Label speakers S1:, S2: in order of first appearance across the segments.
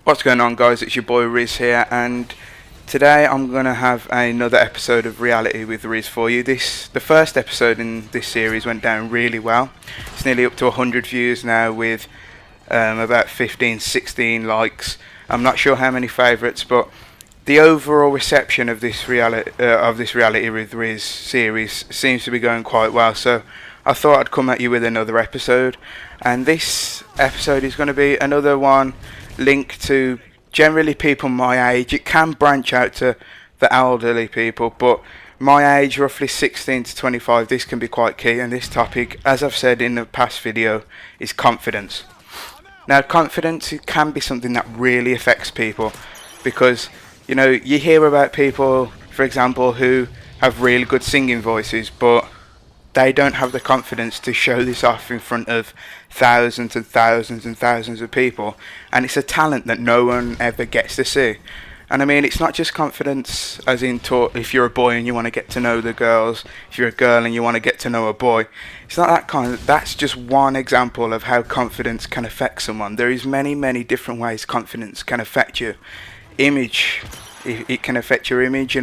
S1: What's going on, guys? It's your boy Rizz here, and today I'm gonna have another episode of Reality with Rizz for you. The first episode in this series went down really well. It's nearly up to 100 views now, with about 15-16 likes. I'm not sure how many favourites, but the overall reception of this reality with Rizz series seems to be going quite well. So I thought I'd come at you with another episode, and this episode is going to be another one linked to generally people my age. It can branch out to the elderly people, but my age, roughly 16 to 25, this can be quite key. And this topic, as I've said in the past video, is confidence. Now, confidence can be something that really affects people, because you hear about people, for example, who have really good singing voices, but they don't have the confidence to show this off in front of thousands and thousands and thousands of people, and it's a talent that no one ever gets to see. And I mean, it's not just confidence as in if you're a boy and you want to get to know the girls, if you're a girl and you want to get to know a boy. It's not that kind of, that's just one example of how confidence can affect someone. There is many different ways confidence can affect you. Image, it can affect your image.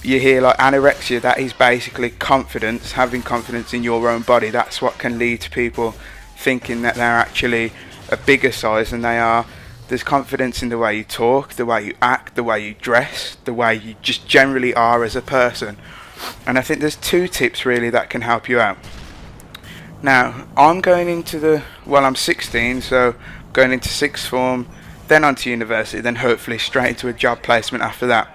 S1: You hear like anorexia, that is basically confidence, having confidence in your own body. That's what can lead to people thinking that they're actually a bigger size than they are. There's confidence in the way you talk, the way you act, the way you dress, the way you just generally are as a person. And I think there's two tips really that can help you out. Now, I'm going into I'm 16, so going into sixth form, then onto university, then hopefully straight into a job placement after that.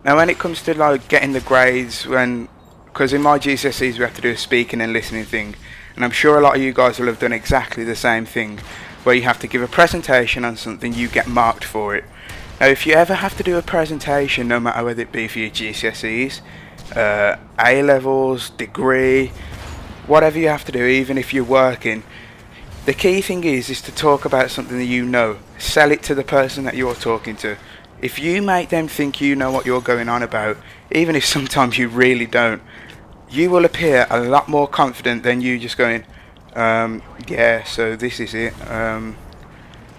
S1: Now, when it comes to like getting the grades, because in my GCSEs we have to do a speaking and listening thing, and I'm sure a lot of you guys will have done exactly the same thing, where you have to give a presentation on something, you get marked for it. Now, if you ever have to do a presentation, no matter whether it be for your GCSEs, A levels, degree, whatever you have to do, even if you're working, the key thing is to talk about something that you know. Sell it to the person that you're talking to. If you make them think you know what you're going on about, even if sometimes you really don't, you will appear a lot more confident than you just going, yeah, so this is it,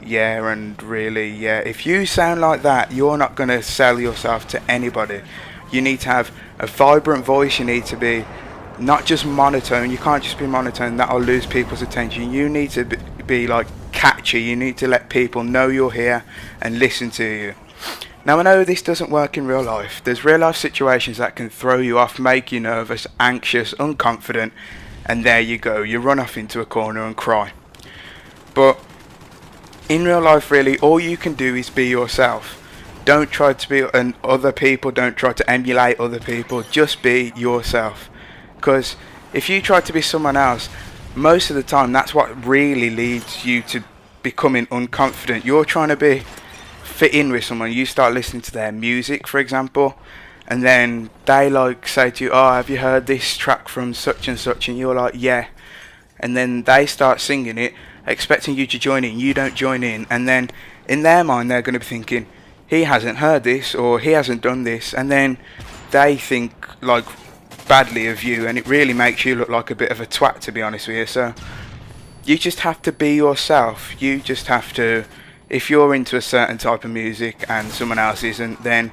S1: yeah, and really, yeah. If you sound like that, you're not going to sell yourself to anybody. You need to have a vibrant voice. You need to be not just monotone. You can't just be monotone. That'll lose people's attention. You need to be like catchy. You need to let people know you're here and listen to you. Now, I know this doesn't work in real life. There's real life situations that can throw you off, make you nervous, anxious, unconfident, and there you go. You run off into a corner and cry. But in real life, really, all you can do is be yourself. Don't try to be other people. Don't try to emulate other people. Just be yourself. Because if you try to be someone else, most of the time, that's what really leads you to becoming unconfident. You're trying to fit in with someone. You start listening to their music, for example, and then they say to you, oh, have you heard this track from such and such? And you're like, yeah. And then they start singing it, expecting you to join in. You don't join in, and then in their mind they're going to be thinking, he hasn't heard this, or he hasn't done this, and then they think like badly of you, and it really makes you look like a bit of a twat, to be honest with you. So you just have to be yourself. You just have to, if you're into a certain type of music and someone else isn't, then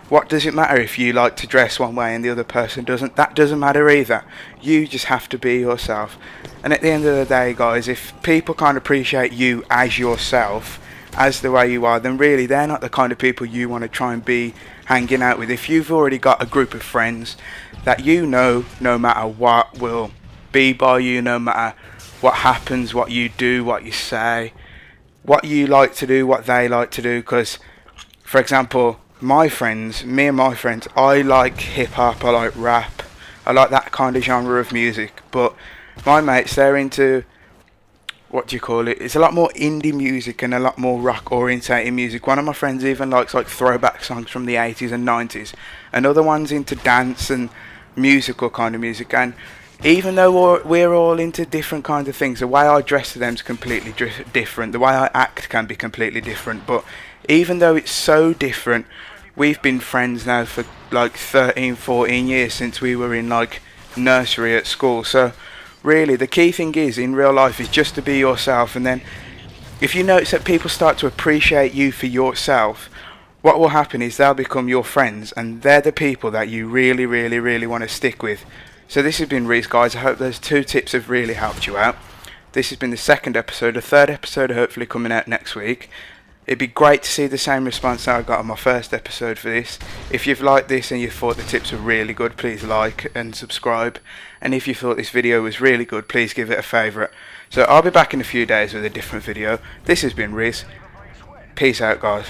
S1: what does it matter if you like to dress one way and the other person doesn't? That doesn't matter either. You just have to be yourself. And at the end of the day, guys, if people can't appreciate you as yourself, as the way you are, then really they're not the kind of people you want to try and be hanging out with. If you've already got a group of friends that no matter what will be by you, no matter what happens, what you do, what you say, what you like to do, what they like to do. Because, for example, me and my friends, I like hip-hop, I like rap, I like that kind of genre of music. But my mates, they're into, it's a lot more indie music and a lot more rock orientated music. One of my friends even likes like throwback songs from the 80s and 90s. Another one's into dance and musical kind of music. And even though we're all into different kinds of things, the way I dress to them is completely different. The way I act can be completely different. But even though it's so different, we've been friends now for like 13, 14 years, since we were in like nursery at school. So really the key thing is in real life is just to be yourself. And then If you notice that people start to appreciate you for yourself, what will happen is they'll become your friends, and they're the people that you really, really, really want to stick with. So this has been Rizz, guys. I hope those 2 tips have really helped you out. This has been the 2nd episode. The 3rd episode hopefully coming out next week. It'd be great to see the same response that I got on my 1st episode for this. If you've liked this and you thought the tips were really good, please like and subscribe. And if you thought this video was really good, please give it a favourite. So I'll be back in a few days with a different video. This has been Rizz. Peace out, guys.